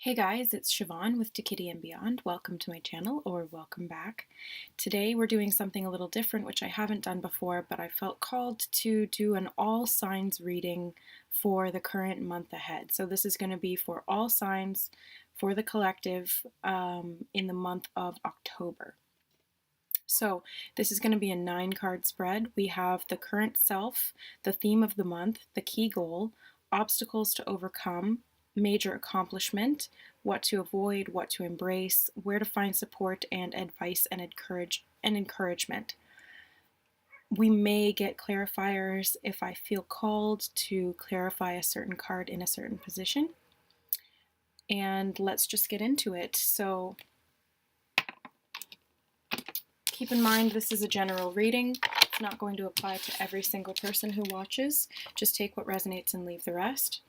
Hey guys, it's Siobhan with ToKittyandBeyond. Welcome to my channel, or welcome back. Today we're doing something a little different, which I haven't done before, but I felt called to do an all signs reading for the current month ahead. So this is going to be for all signs for the collective in the month of October. So this is going to be a 9-card spread. We have the current self, the theme of the month, the key goal, obstacles to overcome, major accomplishment, what to avoid, what to embrace, where to find support and advice and encouragement. We may get clarifiers if I feel called to clarify a certain card in a certain position. And let's just get into it. So keep in mind this is a general reading. It's not going to apply to every single person who watches. Just take what resonates and leave the rest.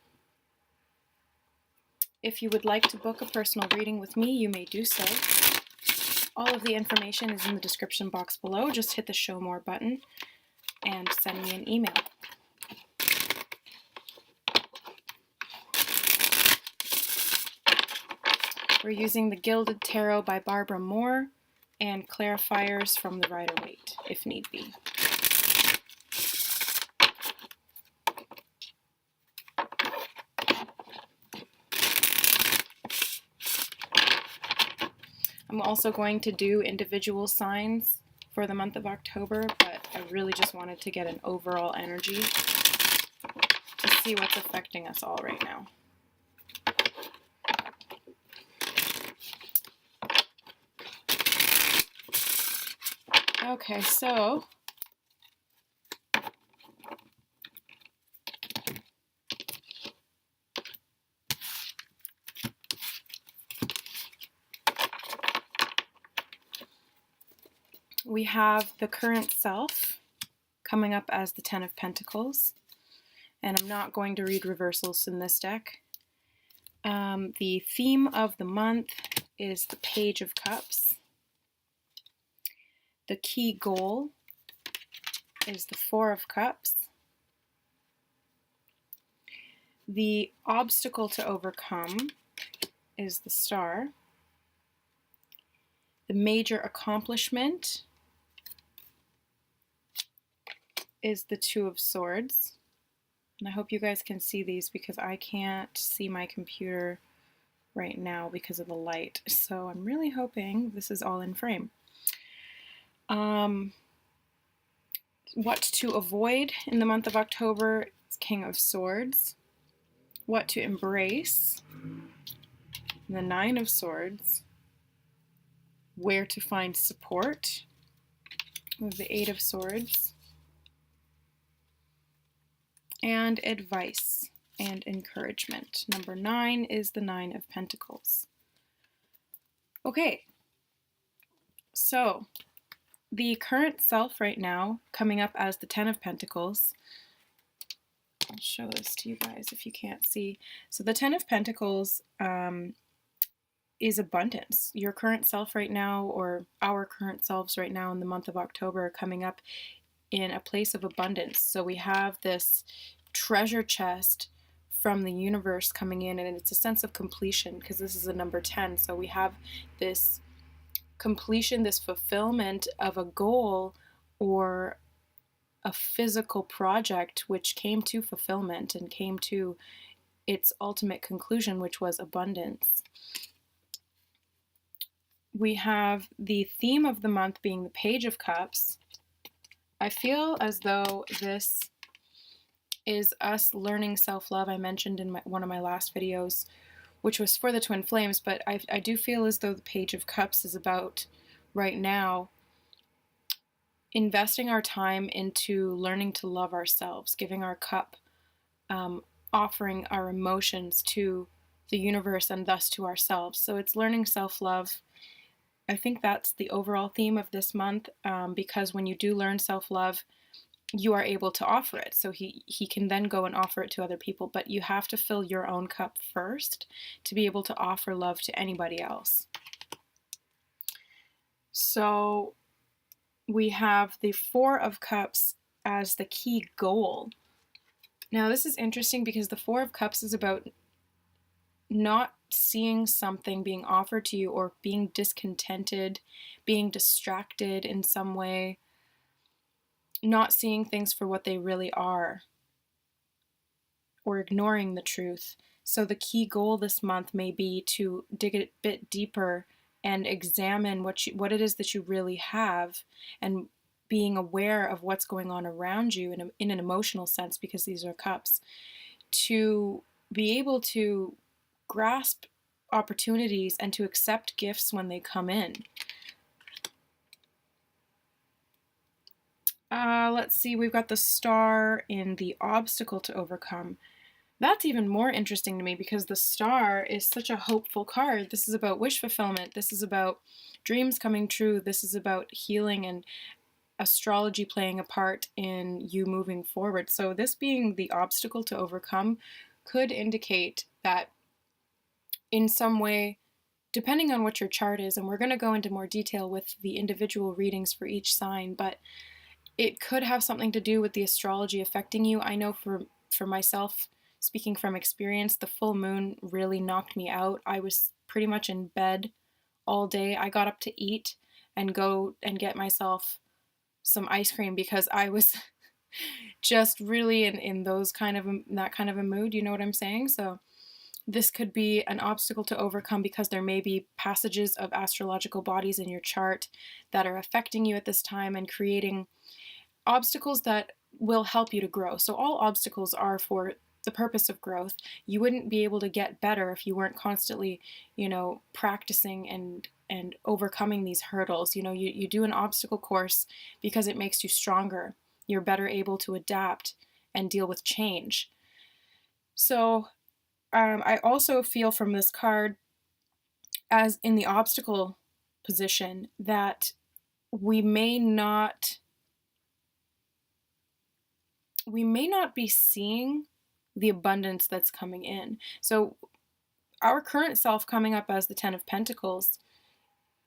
If you would like to book a personal reading with me, you may do so. All of the information is in the description box below. Just hit the Show More button and send me an email. We're using the Gilded Tarot by Barbara Moore and clarifiers from the Rider-Waite, if need be. I'm also going to do individual signs for the month of October, but I really just wanted to get an overall energy to see what's affecting us all right now. Okay, so we have the current self coming up as the Ten of Pentacles, and I'm not going to read reversals in this deck. The theme of the month is the Page of Cups. The key goal is the Four of Cups. The obstacle to overcome is the Star. The major accomplishment is the Two of Swords. And I hope you guys can see these because I can't see my computer right now because of the light. So I'm really hoping this is all in frame. What to avoid in the month of October is King of Swords. What to embrace, the Nine of Swords. Where to find support with the Eight of Swords. And advice and encouragement. Number 9 is the Nine of Pentacles. Okay, so the current self right now coming up as the Ten of Pentacles. I'll show this to you guys if you can't see. So the Ten of Pentacles is abundance. Your current self right now, or our current selves right now in the month of October, are coming up in a place of abundance. So we have this treasure chest from the universe coming in, and it's a sense of completion because this is a number 10. So we have this completion, this fulfillment of a goal or a physical project which came to fulfillment and came to its ultimate conclusion, which was abundance. We have the theme of the month being the Page of Cups. I feel as though this is us learning self-love. I mentioned in one of my last videos, which was for the Twin Flames, but I do feel as though the Page of Cups is about, right now, investing our time into learning to love ourselves, giving our cup, offering our emotions to the universe and thus to ourselves. So it's learning self-love. I think that's the overall theme of this month, because when you do learn self-love, you are able to offer it. So he can then go and offer it to other people, but you have to fill your own cup first to be able to offer love to anybody else. So we have the Four of Cups as the key goal. Now this is interesting because the Four of Cups is about not seeing something being offered to you, or being discontented, being distracted in some way, not seeing things for what they really are, or ignoring the truth. So the key goal this month may be to dig a bit deeper and examine what it is that you really have, and being aware of what's going on around you in an emotional sense, because these are cups, to be able to grasp opportunities and to accept gifts when they come in. Let's see, we've got the Star in the obstacle to overcome. That's even more interesting to me, because the Star is such a hopeful card. This is about wish fulfillment. This is about dreams coming true. This is about healing and astrology playing a part in you moving forward. So this being the obstacle to overcome could indicate that in some way, depending on what your chart is, and we're going to go into more detail with the individual readings for each sign, but it could have something to do with the astrology affecting you. I know for myself, speaking from experience, the full moon really knocked me out. I was pretty much in bed all day. I got up to eat and go and get myself some ice cream, because I was just really in that kind of a mood, you know what I'm saying? So this could be an obstacle to overcome, because there may be passages of astrological bodies in your chart that are affecting you at this time and creating obstacles that will help you to grow. So all obstacles are for the purpose of growth. You wouldn't be able to get better if you weren't constantly, practicing and overcoming these hurdles. You do an obstacle course because it makes you stronger. You're better able to adapt and deal with change. So I also feel from this card, as in the obstacle position, that we may not be seeing the abundance that's coming in. So our current self, coming up as the Ten of Pentacles,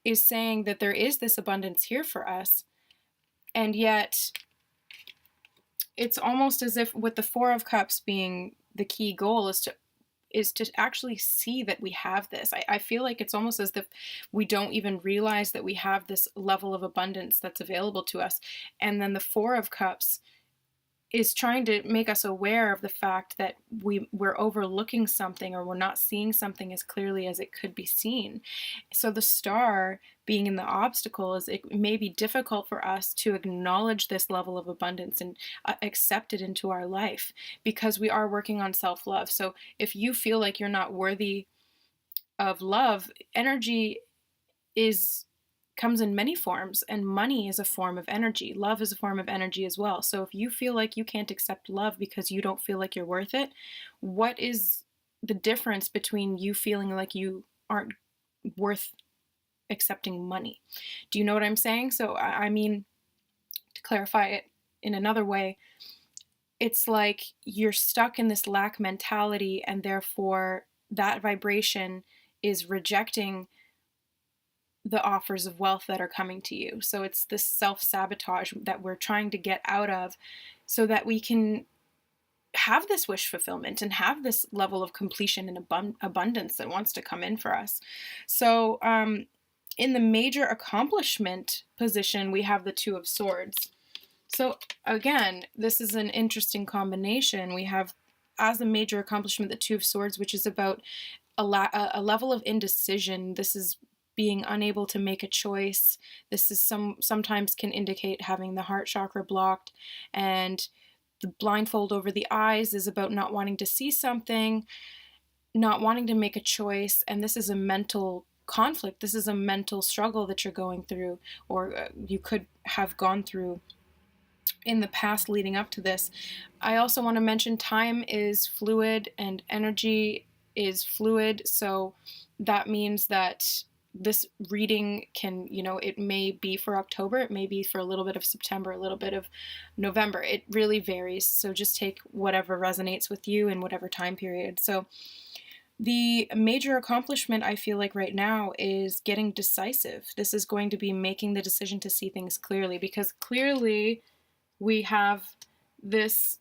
is saying that there is this abundance here for us, and yet it's almost as if, with the Four of Cups being the key goal, is to actually see that we have this. I feel like it's almost as if we don't even realize that we have this level of abundance that's available to us. And then the Four of Cups is trying to make us aware of the fact that we're overlooking something, or we're not seeing something as clearly as it could be seen. So the Star being in the obstacle, is it may be difficult for us to acknowledge this level of abundance and accept it into our life, because we are working on self-love. So if you feel like you're not worthy of love, energy comes in many forms, and money is a form of energy. Love is a form of energy as well. So if you feel like you can't accept love because you don't feel like you're worth it, what is the difference between you feeling like you aren't worth accepting money? Do you know what I'm saying? So I mean, to clarify it in another way, it's like you're stuck in this lack mentality, and therefore that vibration is rejecting the offers of wealth that are coming to you. So it's this self-sabotage that we're trying to get out of, so that we can have this wish fulfillment and have this level of completion and abundance that wants to come in for us. So in the major accomplishment position, we have the Two of Swords. So again, this is an interesting combination. We have, as a major accomplishment, the Two of Swords, which is about a level of indecision. This is being unable to make a choice. This is sometimes can indicate having the heart chakra blocked, and the blindfold over the eyes is about not wanting to see something, not wanting to make a choice, and this is a mental conflict. This is a mental struggle that you're going through, or you could have gone through in the past leading up to this. I also want to mention time is fluid and energy is fluid, so that means that this reading can, it may be for October, it may be for a little bit of September, a little bit of November. It really varies. So just take whatever resonates with you in whatever time period. So the major accomplishment, I feel like right now, is getting decisive. This is going to be making the decision to see things clearly, because clearly we have this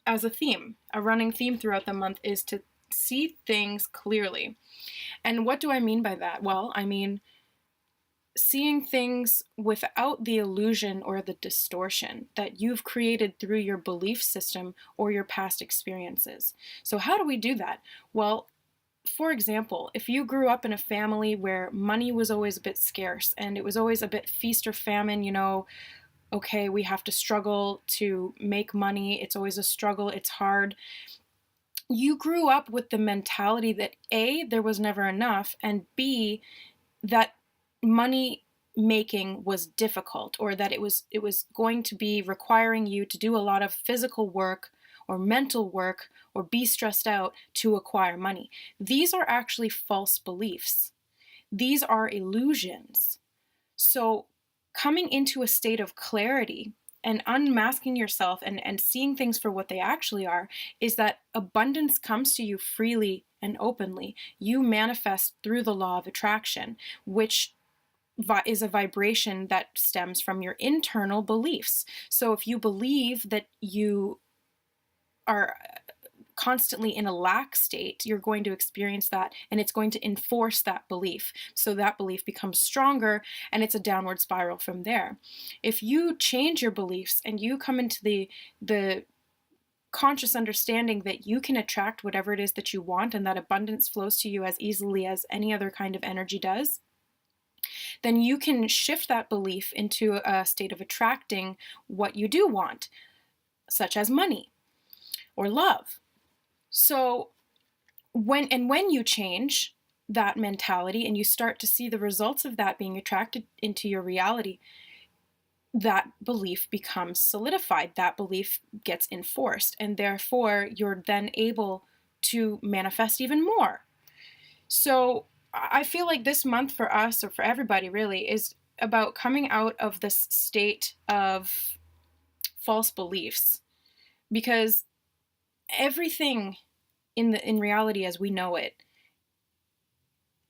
as a theme. A running theme throughout the month is to see things clearly. And what do I mean by that? Well, I mean seeing things without the illusion or the distortion that you've created through your belief system or your past experiences. So how do we do that? Well, for example, if you grew up in a family where money was always a bit scarce and it was always a bit feast or famine, you know, okay, we have to struggle to make money. It's always a struggle. It's hard. You grew up with the mentality that A, there was never enough, and B, that money making was difficult, or that it was going to be requiring you to do a lot of physical work or mental work or be stressed out to acquire money. These are actually false beliefs. These are illusions. So coming into a state of clarity and unmasking yourself and seeing things for what they actually are is that abundance comes to you freely and openly. You manifest through the law of attraction, which is a vibration that stems from your internal beliefs. So if you believe that you are constantly in a lack state, you're going to experience that, and it's going to enforce that belief. So that belief becomes stronger, and it's a downward spiral from there. If you change your beliefs and you come into the conscious understanding that you can attract whatever it is that you want, and that abundance flows to you as easily as any other kind of energy does, then you can shift that belief into a state of attracting what you do want, such as money or love. So when you change that mentality and you start to see the results of that being attracted into your reality, that belief becomes solidified, that belief gets enforced, and therefore you're then able to manifest even more. So I feel like this month for us, or for everybody really, is about coming out of this state of false beliefs, because everything in reality as we know it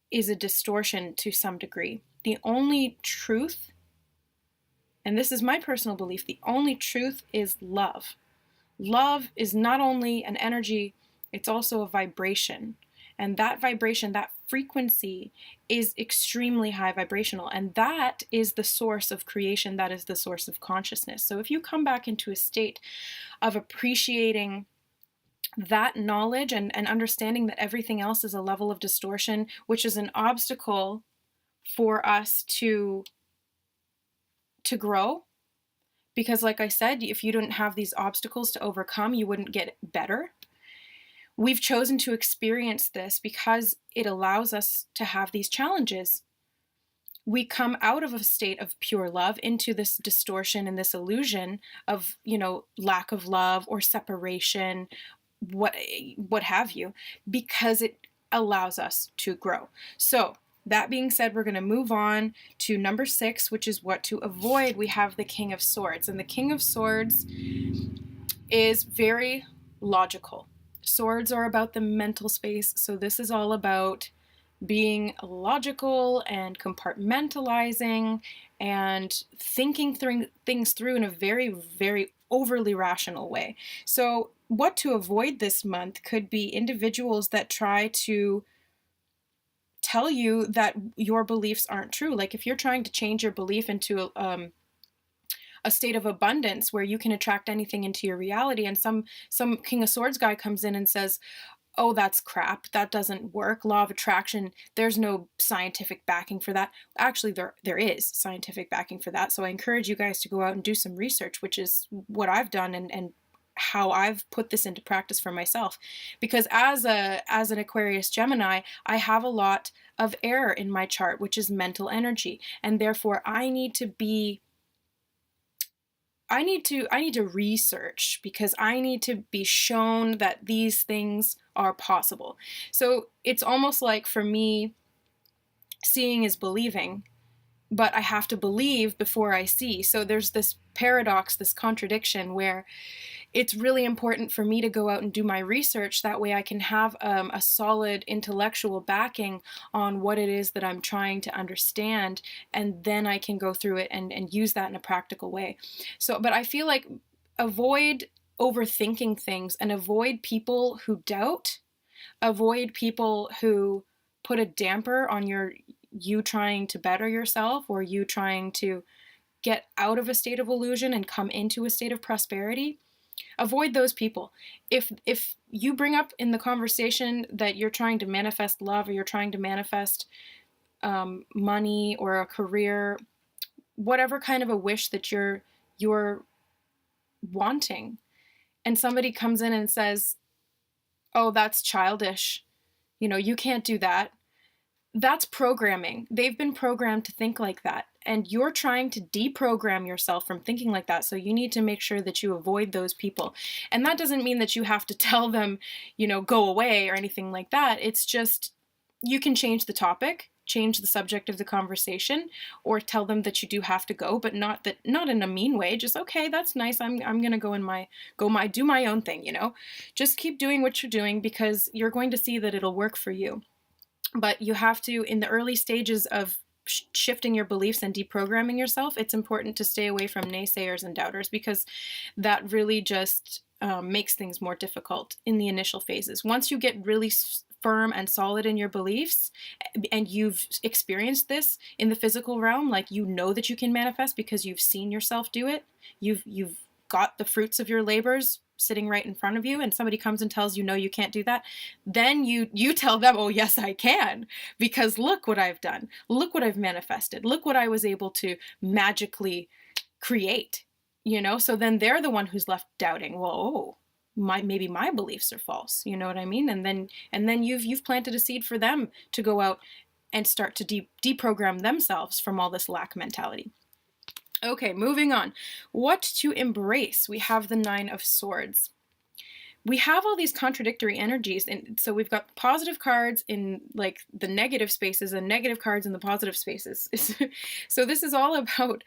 is a distortion to some degree. The only truth, and this is my personal belief, the only truth is love. Love is not only an energy, it's also a vibration. And that vibration, that frequency, is extremely high vibrational. And that is the source of creation. That is the source of consciousness. So if you come back into a state of appreciating that knowledge and understanding that everything else is a level of distortion, which is an obstacle for us to grow, because like I said, if you didn't have these obstacles to overcome, you wouldn't get better. We've chosen to experience this because it allows us to have these challenges. We come out of a state of pure love into this distortion and this illusion of, lack of love or separation, what have you, because it allows us to grow. So that being said, we're going to move on to number 6, which is what to avoid. We have the King of Swords, and the King of Swords is very logical. Swords are about the mental space, so this is all about being logical and compartmentalizing and thinking things through in a very, very overly rational way. So what to avoid this month could be individuals that try to tell you that your beliefs aren't true. Like if you're trying to change your belief into a state of abundance where you can attract anything into your reality, and some King of Swords guy comes in and says, oh, that's crap, that doesn't work, law of attraction, there's no scientific backing for that. Actually, there is scientific backing for that. So I encourage you guys to go out and do some research, which is what I've done and how I've put this into practice for myself. Because as an Aquarius Gemini, I have a lot of error in my chart, which is mental energy, and therefore I need to research, because I need to be shown that these things are possible. So it's almost like, for me, seeing is believing, but I have to believe before I see. So there's this paradox, this contradiction, where it's really important for me to go out and do my research. That way I can have a solid intellectual backing on what it is that I'm trying to understand, and then I can go through it and use that in a practical way. So, but I feel like avoid overthinking things and avoid people who doubt, Avoid people who put a damper on you trying to better yourself, or you trying to get out of a state of illusion and come into a state of prosperity. Avoid those people. If you bring up in the conversation that you're trying to manifest love, or you're trying to manifest money or a career, whatever kind of a wish that you're wanting, and somebody comes in and says, "Oh, that's childish. You can't do that." That's programming. They've been programmed to think like that. And you're trying to deprogram yourself from thinking like that. So you need to make sure that you avoid those people. And that doesn't mean that you have to tell them, go away or anything like that. It's just, you can change the topic, change the subject of the conversation, or tell them that you do have to go, but not in a mean way. Just, okay, that's nice. I'm going to do my own thing, Just keep doing what you're doing, because you're going to see that it'll work for you. But you have to, in the early stages of shifting your beliefs and deprogramming yourself, it's important to stay away from naysayers and doubters, because that really just makes things more difficult in the initial phases. Once you get really firm and solid in your beliefs, and you've experienced this in the physical realm, like that you can manifest because you've seen yourself do it, you've got the fruits of your labors sitting right in front of you, and somebody comes and tells you, no, you can't do that, then you tell them, oh yes, I can, because look what I've done, look what I've manifested, look what I was able to magically create, so then they're the one who's left doubting, well, maybe my beliefs are false, you know what I mean? And then you've planted a seed for them to go out and start to deprogram themselves from all this lack mentality. Okay, moving on. What to embrace? We have the 9 of Swords. We have all these contradictory energies, and so we've got positive cards in like the negative spaces and negative cards in the positive spaces. So this is all about,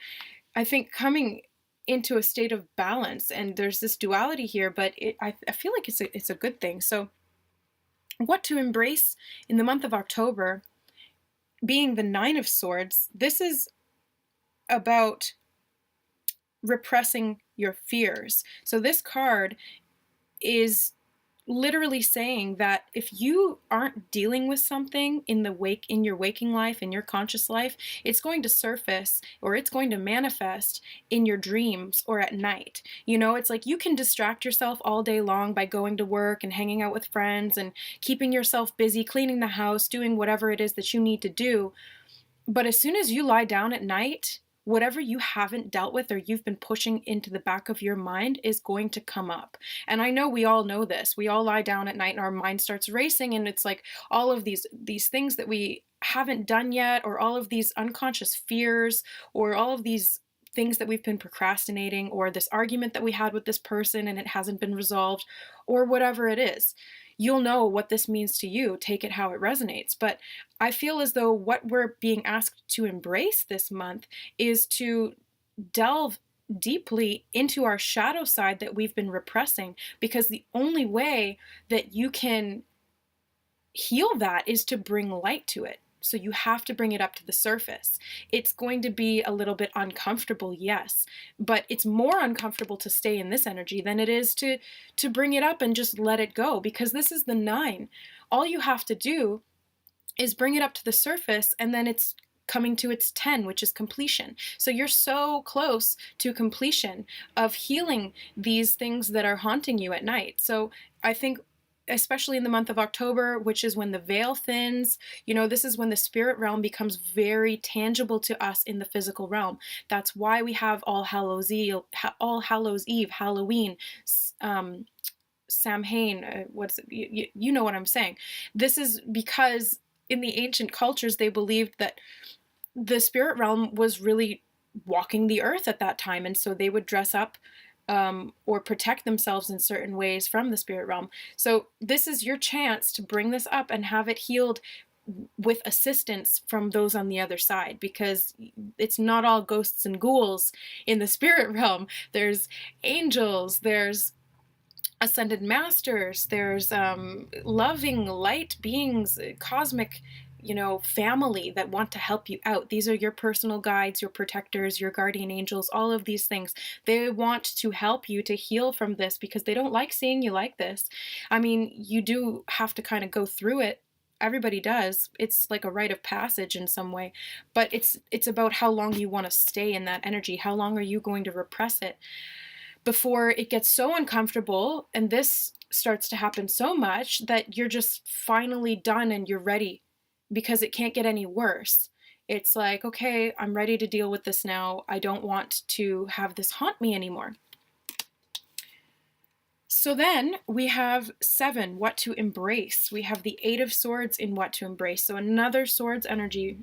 I think, coming into a state of balance, and there's this duality here, but I feel like it's a good thing. So what to embrace in the month of October, being the 9 of Swords, this is about repressing your fears. So this card is literally saying that if you aren't dealing with something in your waking life, in your conscious life, it's going to surface, or it's going to manifest in your dreams or at night. It's like you can distract yourself all day long by going to work and hanging out with friends and keeping yourself busy, cleaning the house, doing whatever it is that you need to do. But as soon as you lie down at night, whatever you haven't dealt with or you've been pushing into the back of your mind is going to come up. And I know we all know this. We all lie down at night and our mind starts racing, and it's like all of these things that we haven't done yet, or all of these unconscious fears, or all of these things that we've been procrastinating, or this argument that we had with this person and it hasn't been resolved, or whatever it is. You'll know what this means to you. Take it how it resonates. But I feel as though what we're being asked to embrace this month is to delve deeply into our shadow side that we've been repressing, because the only way that you can heal that is to bring light to it. So you have to bring it up to the surface. It's going to be a little bit uncomfortable, yes, but it's more uncomfortable to stay in this energy than it is to bring it up and just let it go, because this is the 9. All you have to do is bring it up to the surface, and then it's coming to its 10, which is completion. So you're so close to completion of healing these things that are haunting you at night. So I think, especially in the month of October, which is when the veil thins, this is when the spirit realm becomes very tangible to us in the physical realm. That's why we have All Hallows Eve, Halloween, Samhain, you know what I'm saying. This is because in the ancient cultures, they believed that the spirit realm was really walking the earth at that time, and so they would dress up or protect themselves in certain ways from the spirit realm. So this is your chance to bring this up and have it healed with assistance from those on the other side, because it's not all ghosts and ghouls in the spirit realm. There's angels, there's ascended masters, there's loving light beings, cosmic, family that want to help you out. These are your personal guides, your protectors, your guardian angels, all of these things. They want to help you to heal from this because they don't like seeing you like this. I mean, you do have to kind of go through it. Everybody does. It's like a rite of passage in some way, but it's about how long you want to stay in that energy. How long are you going to repress it before it gets so uncomfortable and this starts to happen so much that you're just finally done and you're ready because it can't get any worse. It's like, okay, I'm ready to deal with this now. I don't want to have this haunt me anymore. So then we have 7, what to embrace. We have the 8 of Swords in what to embrace. So another Swords energy,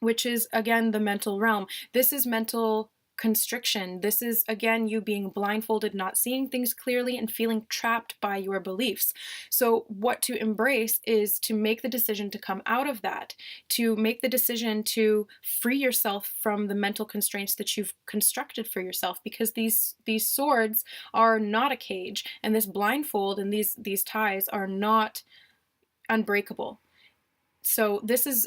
which is, again, the mental realm. This is mental constriction. This is, again, you being blindfolded, not seeing things clearly, and feeling trapped by your beliefs. So what to embrace is to make the decision to come out of that, to make the decision to free yourself from the mental constraints that you've constructed for yourself, because these swords are not a cage, and this blindfold and these ties are not unbreakable. So this is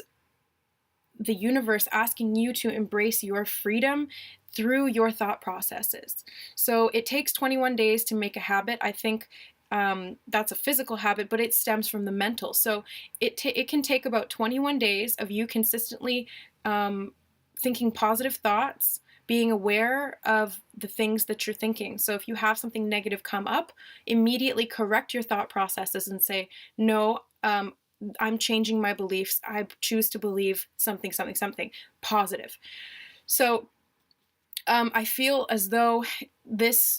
the universe asking you to embrace your freedom through your thought processes. So it takes 21 days to make a habit. I think that's a physical habit, but it stems from the mental. So it can take about 21 days of you consistently thinking positive thoughts, being aware of the things that you're thinking. So if you have something negative come up, immediately correct your thought processes and say, no, I'm changing my beliefs. I choose to believe something positive. So I feel as though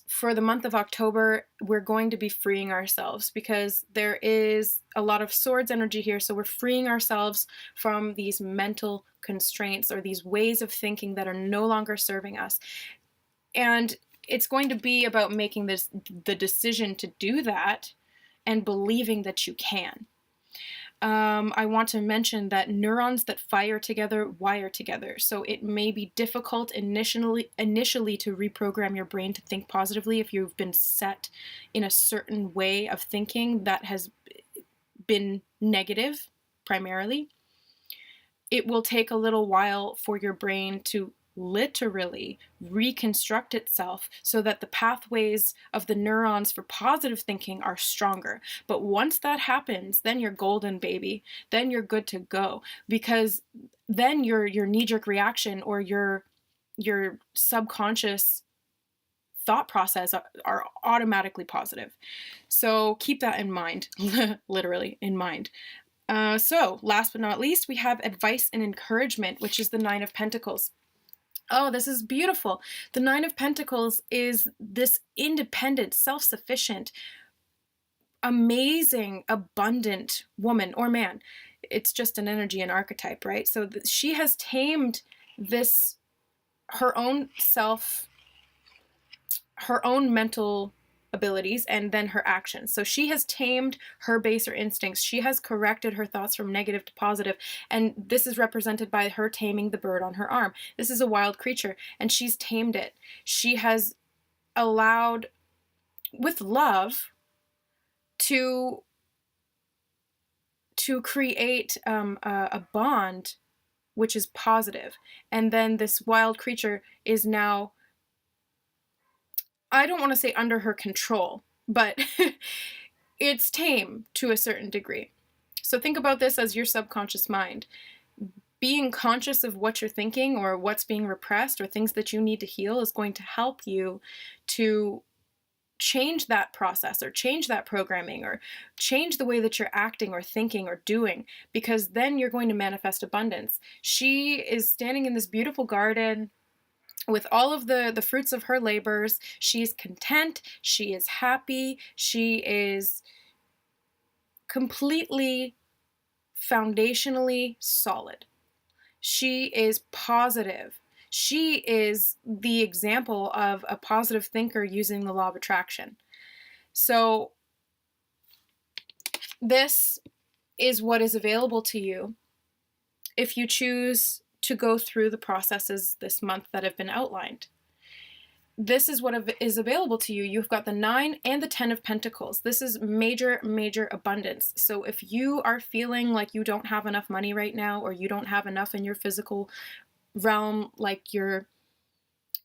for the month of October, we're going to be freeing ourselves because there is a lot of Swords energy here. So we're freeing ourselves from these mental constraints or these ways of thinking that are no longer serving us. And it's going to be about making the decision to do that and believing that you can. I want to mention that neurons that fire together wire together. So it may be difficult initially to reprogram your brain to think positively if you've been set in a certain way of thinking that has been negative primarily. It will take a little while for your brain to literally reconstruct itself so that the pathways of the neurons for positive thinking are stronger. But once that happens, then you're golden, baby. Then you're good to go, because then your knee-jerk reaction or your subconscious thought process are automatically positive. So keep that in mind, literally in mind. So last but not least, we have advice and encouragement, which is the 9 of Pentacles. Oh, this is beautiful. The 9 of Pentacles is this independent, self-sufficient, amazing, abundant woman or man. It's just an energy and archetype, right? So she has tamed her own mental abilities and then her actions. So she has tamed her baser instincts. She has corrected her thoughts from negative to positive. And this is represented by her taming the bird on her arm. This is a wild creature and she's tamed it. She has allowed, with love, to create a bond which is positive. And then this wild creature is now, I don't want to say under her control, but it's tame to a certain degree. So think about this as your subconscious mind. Being conscious of what you're thinking or what's being repressed or things that you need to heal is going to help you to change that process or change that programming or change the way that you're acting or thinking or doing, because then you're going to manifest abundance. She is standing in this beautiful garden with all of the fruits of her labors. She's content, she is happy, she is completely foundationally solid. She is positive. She is the example of a positive thinker using the law of attraction. So this is what is available to you if you choose to go through the processes this month that have been outlined. this is what is available to you. You've got the 9 and the 10 of Pentacles. This is major, major abundance. So if you are feeling like you don't have enough money right now, or you don't have enough in your physical realm, like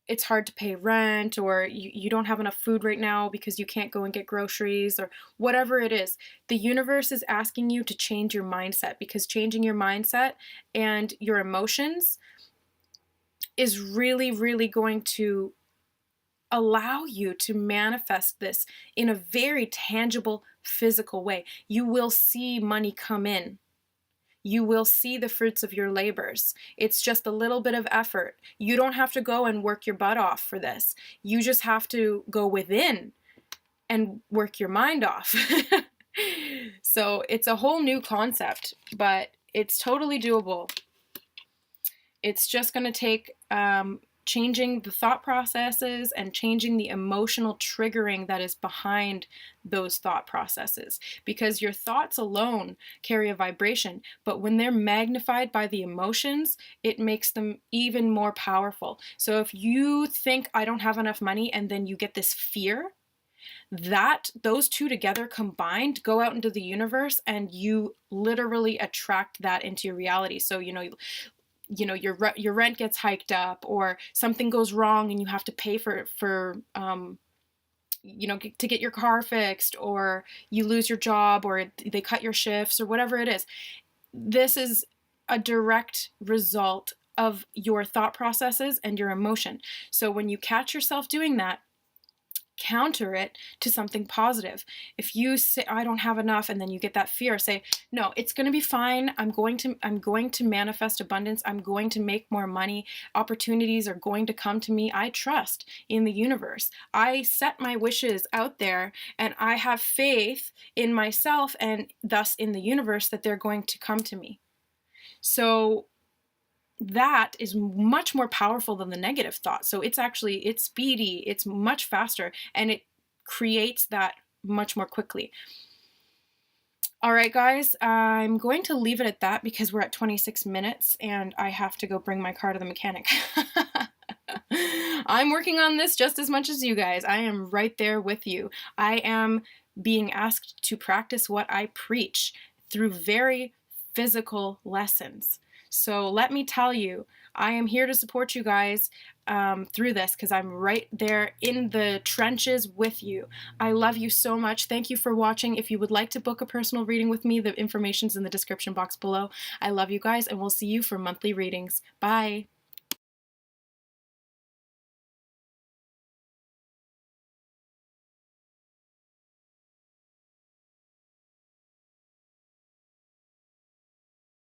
it's hard to pay rent, or you don't have enough food right now because you can't go and get groceries, or whatever it is, the universe is asking you to change your mindset, because changing your mindset and your emotions is really, really going to allow you to manifest this in a very tangible, physical way. You will see money come in. You will see the fruits of your labors. It's just a little bit of effort. You don't have to go and work your butt off for this. You just have to go within and work your mind off. So it's a whole new concept, but it's totally doable. It's just going to take changing the thought processes and changing the emotional triggering that is behind those thought processes, because your thoughts alone carry a vibration, but when they're magnified by the emotions, it makes them even more powerful. So if you think I don't have enough money, and then you get this fear, that those two together combined go out into the universe, and you literally attract that into your reality. So your rent gets hiked up, or something goes wrong and you have to pay for to get your car fixed, or you lose your job, or they cut your shifts, or whatever it is. This is a direct result of your thought processes and your emotion. So when you catch yourself doing that, counter it to something positive. If you say I don't have enough, and then you get that fear, say no, it's going to be fine. I'm going to manifest abundance. I'm going to make more money. Opportunities are going to come to me. I trust in the universe. I set my wishes out there, and I have faith in myself, and thus in the universe, that they're going to come to me. So that is much more powerful than the negative thought. So it's speedy, it's much faster, and it creates that much more quickly. All right, guys, I'm going to leave it at that, because we're at 26 minutes and I have to go bring my car to the mechanic. I'm working on this just as much as you guys. I am right there with you. I am being asked to practice what I preach through very physical lessons. So let me tell you, I am here to support you guys through this, because I'm right there in the trenches with you. I love you so much. Thank you for watching. If you would like to book a personal reading with me, the information's in the description box below. I love you guys, and we'll see you for monthly readings. Bye.